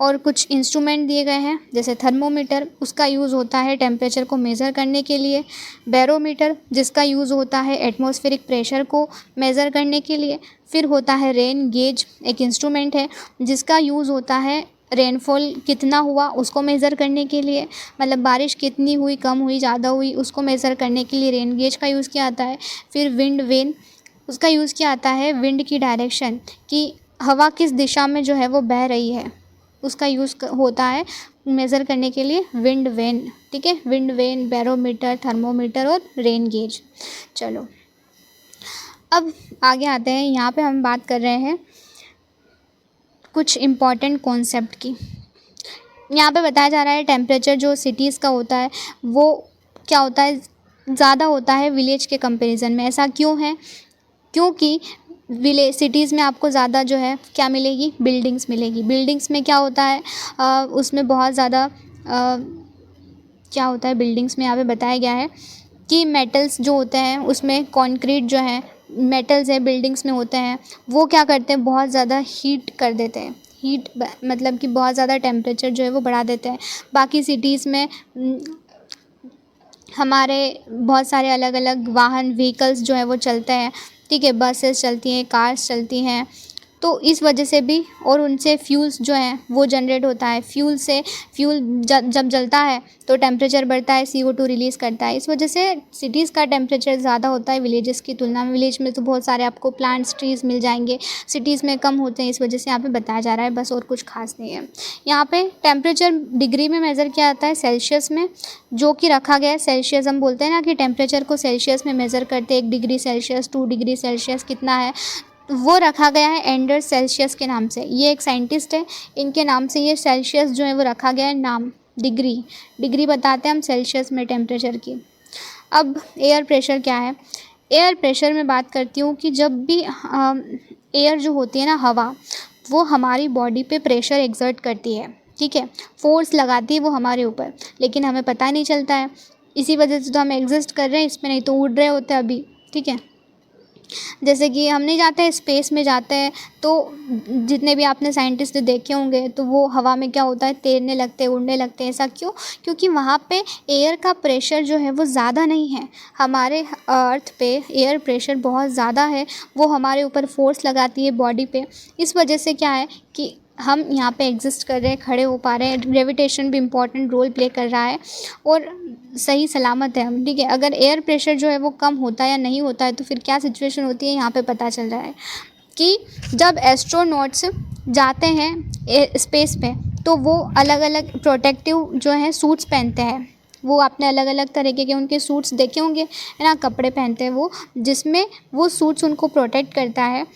और कुछ इंस्ट्रूमेंट दिए गए हैं जैसे थर्मोमीटर, उसका यूज़ होता है टेम्परेचर को मेज़र करने के लिए। बैरोमीटर, जिसका यूज़ होता है एटमॉस्फेरिक प्रेशर को मेज़र करने के लिए। फिर होता है रेन गेज, एक इंस्ट्रूमेंट है जिसका यूज़ होता है रेनफॉल कितना हुआ उसको मेज़र करने के लिए, मतलब बारिश कितनी हुई, कम हुई, ज़्यादा हुई, उसको मेज़र करने के लिए रेन गेज का यूज़ किया जाता है। फिर विंड वेन, उसका यूज़ किया जाता है विंड की डायरेक्शन, कि हवा किस दिशा में जो है वो बह रही है, उसका यूज़ होता है मेज़र करने के लिए विंड वेन। ठीक है, विंड वेन, बैरोमीटर, थर्मोमीटर और रेन गेज। चलो अब आगे आते हैं। यहाँ पे हम बात कर रहे हैं कुछ इम्पॉर्टेंट कॉन्सेप्ट की। यहाँ पे बताया जा रहा है टेम्परेचर जो सिटीज़ का होता है वो क्या होता है, ज़्यादा होता है विलेज के कंपैरिजन में। ऐसा क्यों है? क्योंकि विलेज सिटीज़ में आपको ज़्यादा जो है क्या मिलेगी, बिल्डिंग्स मिलेगी। बिल्डिंग्स में क्या होता है, उसमें बहुत ज़्यादा क्या होता है बिल्डिंग्स में, यहाँ पे बताया गया है कि मेटल्स जो होते हैं उसमें, कंक्रीट जो है मेटल्स है बिल्डिंग्स में होते हैं, वो क्या करते हैं, बहुत ज़्यादा हीट कर देते हैं। हीट मतलब कि बहुत ज़्यादा टेम्परेचर जो है वो बढ़ा देते हैं। बाकी सिटीज़ में हमारे बहुत सारे अलग अलग वाहन, व्हीकल्स जो है वो चलते हैं। ठीक है, बसेस चलती हैं, कार्स चलती हैं, तो इस वजह से भी, और उनसे फ्यूल्स जो हैं वो जनरेट होता है। फ्यूल जब जलता है तो टेम्परेचर बढ़ता है, CO2 रिलीज़ करता है। इस वजह से सिटीज़ का टेम्परेचर ज़्यादा होता है विलेजेस की तुलना में। विलेज में तो बहुत सारे आपको प्लांट्स, ट्रीज़ मिल जाएंगे, सिटीज़ में कम होते हैं। इस वजह से यहाँ पे बताया जा रहा है, बस, और कुछ खास नहीं है। यहाँ पे टेम्परेचर डिग्री में मेज़र किया जाता है, सेल्सियस में, जो कि रखा गया है सेल्सियस। हम बोलते हैं ना कि टेम्परेचर को सेल्सियस में मेज़र करते हैं, 1 डिग्री सेल्सियस, 2 डिग्री सेल्सियस कितना है, वो रखा गया है एंडर्स सेल्सियस के नाम से। ये एक साइंटिस्ट है, इनके नाम से ये सेल्सियस जो है वो रखा गया है नाम। डिग्री बताते हैं हम सेल्सियस में टेम्परेचर की। अब एयर प्रेशर क्या है? एयर प्रेशर में बात करती हूँ कि जब भी एयर जो होती है ना, हवा, वो हमारी बॉडी पे प्रेशर एक्सर्ट करती है। ठीक है, फोर्स लगाती है वो हमारे ऊपर, लेकिन हमें पता नहीं चलता है। इसी वजह से तो हम एग्जिस्ट कर रहे हैं इसमें, नहीं तो उड़ रहे होते अभी। ठीक है, जैसे कि हम नहीं जाते स्पेस में जाते हैं तो जितने भी आपने साइंटिस्ट देखे होंगे तो वो हवा में क्या होता है, तैरने लगते हैं, उड़ने लगते हैं। ऐसा क्यों? क्योंकि वहाँ पे एयर का प्रेशर जो है वो ज़्यादा नहीं है। हमारे अर्थ पे एयर प्रेशर बहुत ज़्यादा है, वो हमारे ऊपर फोर्स लगाती है बॉडी पे। इस वजह से क्या है कि हम यहाँ पे एग्जिस्ट कर रहे हैं, खड़े हो पा रहे हैं। ग्रेविटेशन भी इम्पॉर्टेंट रोल प्ले कर रहा है और सही सलामत है हम। ठीक है, अगर एयर प्रेशर जो है वो कम होता है या नहीं होता है तो फिर क्या सिचुएशन होती है, यहाँ पे पता चल रहा है कि जब एस्ट्रोनॉट्स जाते हैं स्पेस पे तो वो अलग अलग प्रोटेक्टिव जो है सूट्स पहनते हैं। वो आपने अलग अलग तरीके के उनके सूट्स देखे होंगे, है ना, कपड़े पहनते हैं वो, जिसमें वो सूट्स उनको प्रोटेक्ट करता है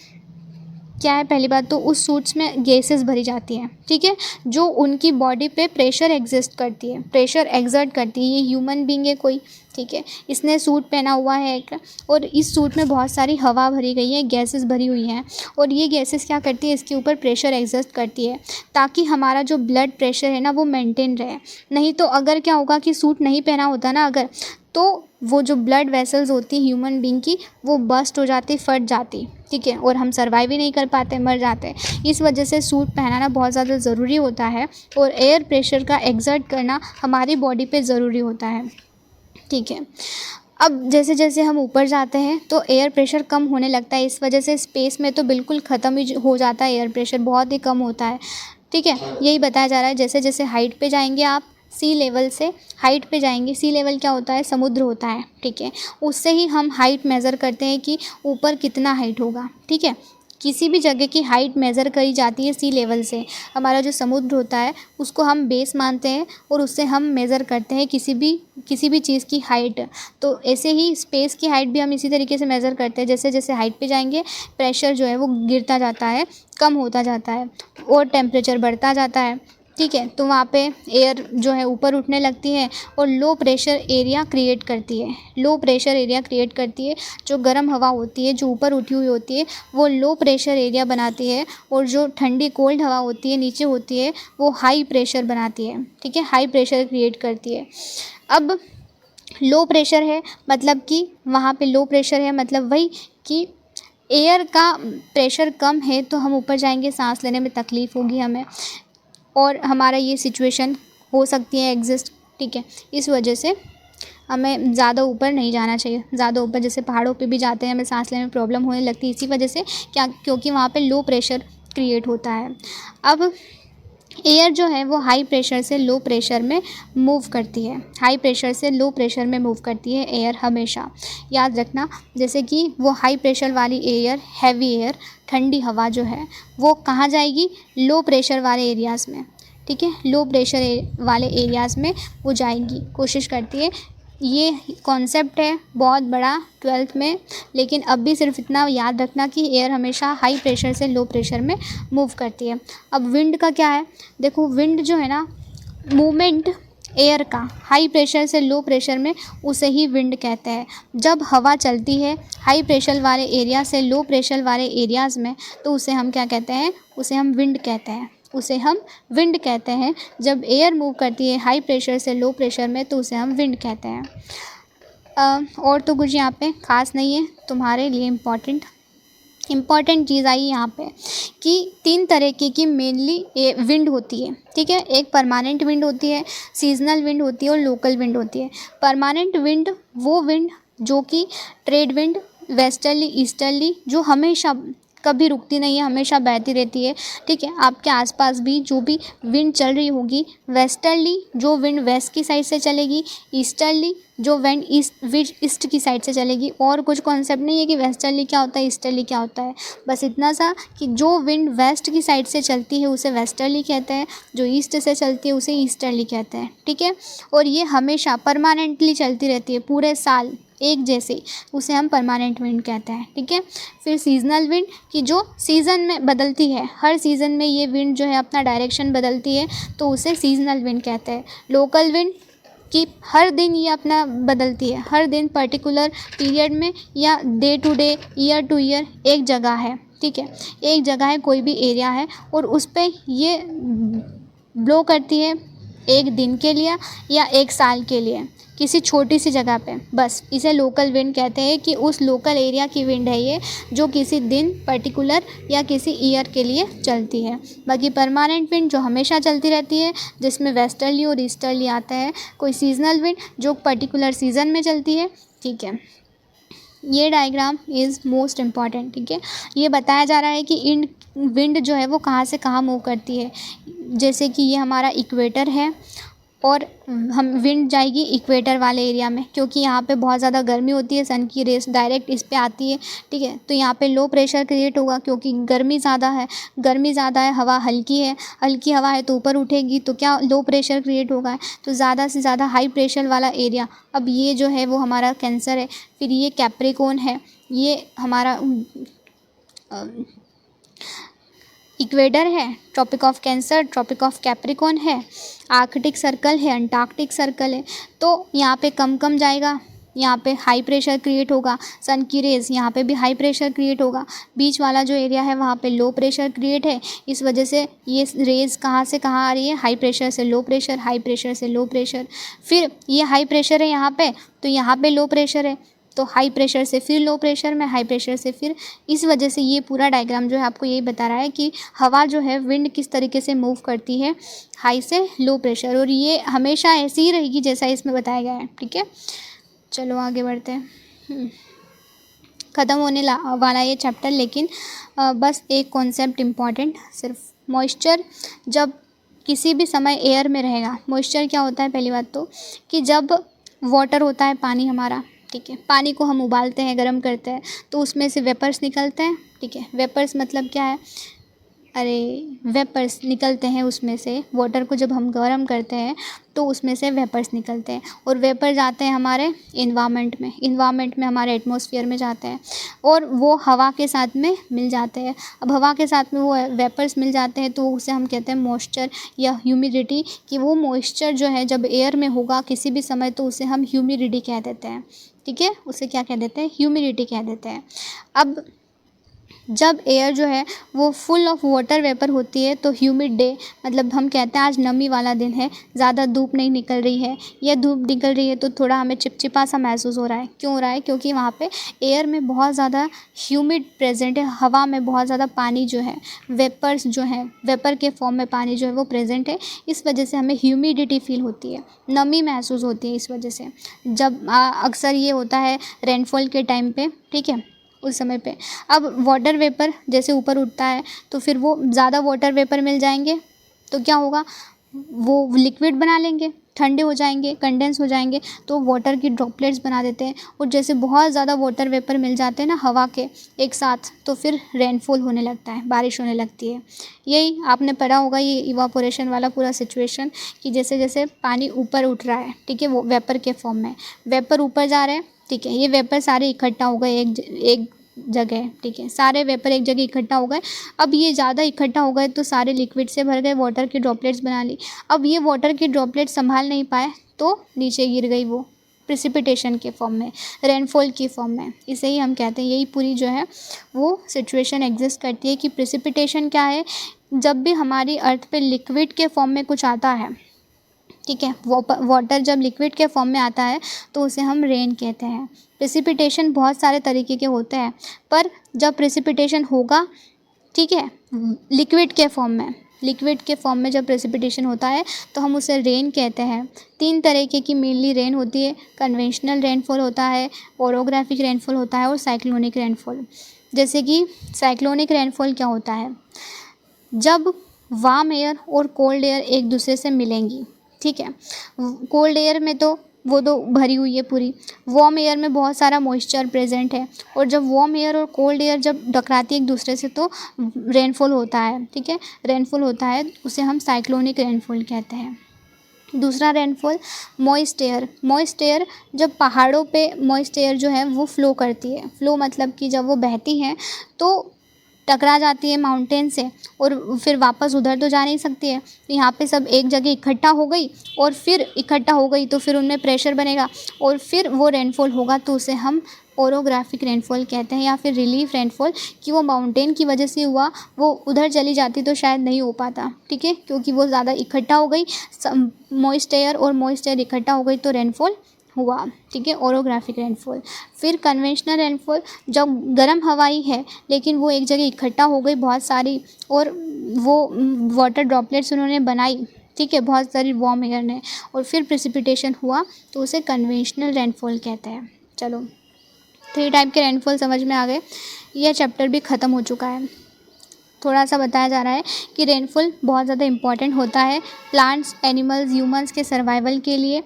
क्या है, पहली बात तो उस सूट्स में गैसेस भरी जाती हैं, ठीक है, जो उनकी बॉडी पे प्रेशर एग्जर्ट करती है। ये ह्यूमन बीइंग है कोई, ठीक है, इसने सूट पहना हुआ है एक, और इस सूट में बहुत सारी हवा भरी गई है, गैसेस भरी हुई हैं, और ये गैसेस क्या करती है, इसके ऊपर प्रेशर एग्जर्ट करती है ताकि हमारा जो ब्लड प्रेशर है ना वो मेंटेन रहे। नहीं तो अगर क्या होगा कि सूट नहीं पहना होता ना अगर, तो वो जो ब्लड वेसल्स होती है ह्यूमन बीइंग की, वो बस्ट हो जाती, फट जाती, ठीक है, और हम सर्वाइव ही नहीं कर पाते, मर जाते। इस वजह से सूट पहनाना बहुत ज़्यादा ज़रूरी होता है, और एयर प्रेशर का एग्जर्ट करना हमारी बॉडी पे ज़रूरी होता है, ठीक है। अब जैसे जैसे हम ऊपर जाते हैं तो एयर प्रेशर कम होने लगता है, इस वजह से स्पेस में तो बिल्कुल ख़त्म ही हो जाता है, एयर प्रेशर बहुत ही कम होता है, ठीक है। यही बताया जा रहा है, जैसे जैसे हाइट पे जाएंगे आप, सी लेवल से हाइट पे जाएंगे, सी लेवल क्या होता है, समुद्र होता है, ठीक है, उससे ही हम हाइट मेज़र करते हैं कि ऊपर कितना हाइट होगा, ठीक है। किसी भी जगह की हाइट मेज़र करी जाती है सी लेवल से। हमारा जो समुद्र होता है उसको हम बेस मानते हैं, और उससे हम मेज़र करते हैं किसी भी चीज़ की हाइट। तो ऐसे ही स्पेस की हाइट भी हम इसी तरीके से मेज़र करते हैं, जैसे जैसे हाइट पे जाएंगे प्रेशर जो है वो गिरता जाता है, कम होता जाता है, और टेम्परेचर बढ़ता जाता है, ठीक है। तो वहाँ पे एयर जो है ऊपर उठने लगती है और लो प्रेशर एरिया क्रिएट करती है। जो गर्म हवा होती है जो ऊपर उठी हुई होती है वो लो प्रेशर एरिया बनाती है, और जो ठंडी कोल्ड हवा होती है नीचे होती है वो हाई प्रेशर बनाती है, ठीक है, हाई प्रेशर क्रिएट करती है। अब लो प्रेशर है मतलब कि वहाँ पे लो प्रेशर है मतलब वही कि एयर का प्रेशर कम है, तो हम ऊपर जाएंगे, सांस लेने में तकलीफ़ होगी हमें, और हमारा ये सिचुएशन हो सकती है एग्जिस्ट, ठीक है। इस वजह से हमें ज़्यादा ऊपर नहीं जाना चाहिए। ज़्यादा ऊपर जैसे पहाड़ों पे भी जाते हैं हमें सांस लेने में प्रॉब्लम होने लगती है, इसी वजह से क्या, क्योंकि वहाँ पे लो प्रेशर क्रिएट होता है। अब एयर जो है वो हाई प्रेशर से लो प्रेशर में मूव करती है, एयर हमेशा, याद रखना। जैसे कि वो हाई प्रेशर वाली एयर, हैवी एयर, ठंडी हवा जो है वो कहाँ जाएगी, लो प्रेशर वाले एरियाज़ में, ठीक है, लो प्रेशर वाले एरियाज़ में वो जाएगी, कोशिश करती है। ये कॉन्सेप्ट है बहुत बड़ा 12th में, लेकिन अब भी सिर्फ इतना याद रखना कि एयर हमेशा हाई प्रेशर से लो प्रेशर में मूव करती है। अब विंड का क्या है, देखो विंड जो है ना, मूवमेंट एयर का हाई प्रेशर से लो प्रेशर में, उसे ही विंड कहते हैं। जब हवा चलती है हाई प्रेशर वाले एरिया से लो प्रेशर वाले एरियाज़ में, तो उसे हम क्या कहते हैं, उसे हम विंड कहते हैं। जब एयर मूव करती है हाई प्रेशर से लो प्रेशर में, तो उसे हम विंड कहते हैं। और तो कुछ यहाँ पे ख़ास नहीं है तुम्हारे लिए इम्पॉर्टेंट चीज़ आई यहाँ पे कि 3 तरीके की मेनली विंड होती है, ठीक है। एक परमानेंट विंड होती है, सीजनल विंड होती है, और लोकल विंड होती है। परमानेंट विंड वो विंड जो कि ट्रेड विंड, वेस्टर्ली, ईस्टर्ली, जो हमेशा कभी रुकती नहीं है, हमेशा बहती रहती है, ठीक है। आपके आसपास भी जो भी विंड चल रही होगी, वेस्टर्ली जो विंड वेस्ट की साइड से चलेगी, ईस्टर्ली जो विंड ईस्ट की साइड से चलेगी। और कुछ कॉन्सेप्ट नहीं है कि वेस्टर्ली क्या होता है, ईस्टर्ली क्या होता है, बस इतना सा कि जो विंड वेस्ट की साइड से चलती है उसे वेस्टर्ली कहते हैं, जो ईस्ट से चलती है उसे ईस्टर्ली कहते हैं, ठीक है। और ये हमेशा परमानेंटली चलती रहती है, पूरे साल एक जैसे, उसे हम परमानेंट विंड कहते हैं, ठीक है। फिर सीजनल विंड कि जो सीज़न में बदलती है, हर सीज़न में ये विंड जो है अपना डायरेक्शन बदलती है, तो उसे सीजनल विंड कहते हैं। लोकल विंड कि हर दिन ये अपना बदलती है, हर दिन पर्टिकुलर पीरियड में या day to day, year to year एक जगह है, ठीक है, एक जगह है, कोई भी एरिया है, और उस पर ये ब्लो करती है एक दिन के लिए या एक साल के लिए, किसी छोटी सी जगह पे, बस इसे लोकल विंड कहते हैं कि उस लोकल एरिया की विंड है ये, जो किसी दिन पर्टिकुलर या किसी ईयर के लिए चलती है। बाकी परमानेंट विंड जो हमेशा चलती रहती है, जिसमें वेस्टर्ली और ईस्टर्ली आता है। कोई सीजनल विंड जो पर्टिकुलर सीज़न में चलती है, ठीक है। ये डायग्राम इज़ मोस्ट इम्पॉर्टेंट, ठीक है। ये बताया जा रहा है कि विंड जो है वो कहाँ से कहाँ मूव करती है। जैसे कि ये हमारा इक्वेटर है, और हम विंड जाएगी इक्वेटर वाले एरिया में, क्योंकि यहाँ पे बहुत ज़्यादा गर्मी होती है, सन की रेस डायरेक्ट इस पे आती है, ठीक है। तो यहाँ पे लो प्रेशर क्रिएट होगा, क्योंकि गर्मी ज़्यादा है, हवा हल्की हवा है तो ऊपर उठेगी, तो क्या लो प्रेशर क्रिएट होगा, तो ज़्यादा से ज़्यादा हाई प्रेशर वाला एरिया। अब ये जो है वो हमारा कैंसर है, फिर ये कैप्रिकॉर्न है, ये हमारा इक्वेटर है, Tropic of Cancer, Tropic of Capricorn है, आर्कटिक सर्कल है, अंटार्कटिक सर्कल है। तो यहाँ पे कम कम जाएगा, यहाँ पे हाई प्रेशर क्रिएट होगा, सन की रेज यहाँ पे भी हाई प्रेशर क्रिएट होगा, बीच वाला जो एरिया है वहाँ पे लो प्रेशर क्रिएट है। इस वजह से ये रेज कहाँ से कहाँ आ रही है, हाई प्रेशर से लो प्रेशर, हाई प्रेशर से लो प्रेशर। फिर ये हाई प्रेशर है यहाँ पे, तो यहाँ पे लो प्रेशर है, तो हाई प्रेशर से फिर लो प्रेशर में, हाई प्रेशर से फिर। इस वजह से ये पूरा डायग्राम जो है आपको यही बता रहा है कि हवा जो है, विंड किस तरीके से मूव करती है हाई से लो प्रेशर, और ये हमेशा ऐसी ही रहेगी जैसा इसमें बताया गया है। ठीक है, चलो आगे बढ़ते हैं। ख़त्म होने वाला ये चैप्टर, लेकिन बस एक कॉन्सेप्ट इम्पॉर्टेंट, सिर्फ मॉइस्चर जब किसी भी समय एयर में रहेगा। मॉइस्चर क्या होता है, पहली बात तो कि जब वाटर होता है, पानी हमारा, ठीक है, पानी को हम उबालते हैं, गर्म करते हैं, तो उसमें से वेपर्स निकलते हैं। ठीक है, वेपर्स मतलब क्या है, वेपर्स निकलते हैं उसमें से। वाटर को जब हम गर्म करते हैं तो उसमें से वेपर्स निकलते हैं, और वेपर जाते हैं हमारे इन्वामेंट में हमारे एटमॉस्फेयर में जाते हैं, और वो हवा के साथ में मिल जाते हैं। अब हवा के साथ में वो वेपर्स मिल जाते हैं तो उसे हम कहते हैं मॉइस्चर या ह्यूमिडिटी, कि वो मॉइस्चर जो है जब एयर में होगा किसी भी समय तो उसे हम ह्यूमिडिटी कह देते हैं। ठीक है, उसे क्या कह देते हैं, ह्यूमिडिटी कह देते हैं। अब जब एयर जो है वो फुल ऑफ वाटर वेपर होती है तो ह्यूमिड डे, मतलब हम कहते हैं आज नमी वाला दिन है, ज़्यादा धूप नहीं निकल रही है, या धूप निकल रही है तो थोड़ा हमें चिपचिपा सा महसूस हो रहा है। क्यों हो रहा है, क्योंकि वहाँ पे एयर में बहुत ज़्यादा ह्यूमिड प्रेजेंट है, हवा में बहुत ज़्यादा पानी जो है, वेपर्स जो है, वेपर के फॉर्म में पानी जो है वो प्रेजेंट है। इस वजह से हमें ह्यूमिडिटी फील होती है, नमी महसूस होती है। इस वजह से जब अक्सर ये होता है रेनफॉल के टाइम पे, ठीक है, उस समय पे। अब वाटर वेपर जैसे ऊपर उठता है तो फिर वो ज़्यादा वाटर वेपर मिल जाएंगे तो क्या होगा, वो लिक्विड बना लेंगे, ठंडे हो जाएंगे, कंडेंस हो जाएंगे, तो वाटर की ड्रॉपलेट्स बना देते हैं। और जैसे बहुत ज़्यादा वाटर वेपर मिल जाते हैं ना हवा के एक साथ, तो फिर रेनफॉल होने लगता है, बारिश होने लगती है। यही आपने पढ़ा होगा, ये इवापोरेशन वाला पूरा सिचुएशन, कि जैसे जैसे पानी ऊपर उठ रहा है, ठीक है, वो वेपर के फॉर्म में, वेपर ऊपर जा रहे हैं, ठीक है, ये वेपर सारे इकट्ठा हो गए एक जगह, ठीक है, सारे वेपर एक जगह इकट्ठा हो गए। अब ये ज़्यादा इकट्ठा हो गए तो सारे लिक्विड से भर गए, वाटर की ड्रॉपलेट्स बना ली। अब ये वाटर की ड्रॉपलेट्स संभाल नहीं पाए तो नीचे गिर गई, वो प्रिसिपिटेशन के फॉर्म में, रेनफॉल की फॉर्म में। इसे ही हम कहते हैं, यही पूरी जो है वो सिचुएशन एग्जिस्ट करती है कि प्रिसिपिटेशन क्या है, जब भी हमारी अर्थ पे लिक्विड के फॉर्म में कुछ आता है, ठीक है, वाटर जब लिक्विड के फॉर्म में आता है तो उसे हम रेन कहते हैं। प्रेसिपिटेशन बहुत सारे तरीके के होते हैं, पर जब प्रेसिपिटेशन होगा, ठीक है, लिक्विड के फॉर्म में जब प्रेसिपिटेशन होता है तो हम उसे रेन कहते हैं। 3 तरीके की मेनली रेन होती है, कन्वेंशनल रेनफॉल होता है, ओरोग्राफिक रेनफॉल होता है, और साइक्लोनिक रेनफॉल। जैसे कि साइक्लोनिक रेनफॉल क्या होता है, जब वार्म एयर और कोल्ड एयर एक दूसरे से मिलेंगी, ठीक है, कोल्ड एयर में तो वो तो भरी हुई है पूरी, वार्म एयर में बहुत सारा मॉइस्चर प्रेजेंट है, और जब वार्म एयर और कोल्ड एयर जब टकराती है एक दूसरे से तो रेनफॉल होता है, ठीक है, रेनफॉल होता है, उसे हम साइक्लोनिक रेनफॉल कहते हैं। दूसरा रेनफॉल मॉइस्ट एयर, जब पहाड़ों पे मॉइस्ट एयर जो है वो फ्लो करती है, फ्लो मतलब कि जब वो बहती हैं तो टकरा जाती है माउंटेन से, और फिर वापस उधर तो जा नहीं सकती है, तो यहाँ पे सब एक जगह इकट्ठा हो गई, और फिर इकट्ठा हो गई तो फिर उनमें प्रेशर बनेगा और फिर वो रेनफॉल होगा, तो उसे हम ओरोग्राफिक रेनफॉल कहते हैं, या फिर रिलीफ रेनफॉल, कि वो माउंटेन की वजह से हुआ, वो उधर चली जाती तो शायद नहीं हो पाता, ठीक है, क्योंकि वो ज़्यादा इकट्ठा हो गई, मॉइस्ट एयर इकट्ठा हो गई तो रेनफॉल हुआ, ठीक है, ओरोग्राफिक रेनफॉल। फिर कन्वेंशनल रेनफॉल, जब गर्म हवाई है लेकिन वो एक जगह इकट्ठा हो गई बहुत सारी, और वो वाटर ड्रॉपलेट्स उन्होंने बनाई, ठीक है, बहुत सारी वार्म एयर ने, और फिर प्रेसिपिटेशन हुआ, तो उसे कन्वेंशनल रेनफॉल कहते हैं। चलो 3 टाइप के रेनफॉल समझ में आ गए। यह चैप्टर भी ख़त्म हो चुका है। थोड़ा सा बताया जा रहा है कि रेनफॉल बहुत ज़्यादा इम्पॉर्टेंट होता है प्लांट्स, एनिमल्स, ह्यूमंस के सर्वाइवल के लिए,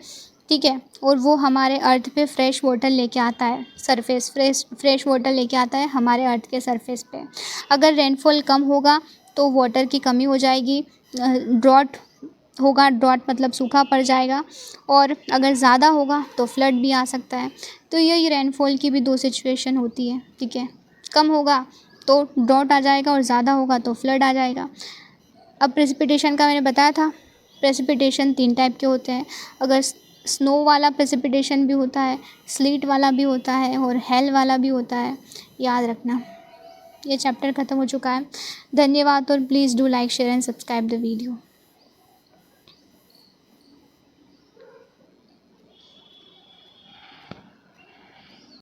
ठीक है, और वो हमारे अर्थ पे फ्रेश वाटर लेके आता है, सरफेस फ्रेश वाटर लेके आता है हमारे अर्थ के सरफेस पे। अगर रेनफॉल कम होगा तो वाटर की कमी हो जाएगी, ड्रॉट होगा, ड्रॉट मतलब सूखा पड़ जाएगा, और अगर ज़्यादा होगा तो फ्लड भी आ सकता है। तो यही रेनफॉल की भी 2 सिचुएशन होती है, ठीक है, कम होगा तो ड्रॉट आ जाएगा, और ज़्यादा होगा तो फ्लड आ जाएगा। अब प्रेसिपिटेशन का मैंने बताया था, प्रेसिपिटेशन 3 टाइप के होते हैं। अगर स्नो वाला प्रेसिपिटेशन भी होता है, स्लीट वाला भी होता है, और हेल वाला भी होता है, याद रखना। ये चैप्टर ख़त्म हो चुका है। धन्यवाद, और please do like, share and subscribe the video.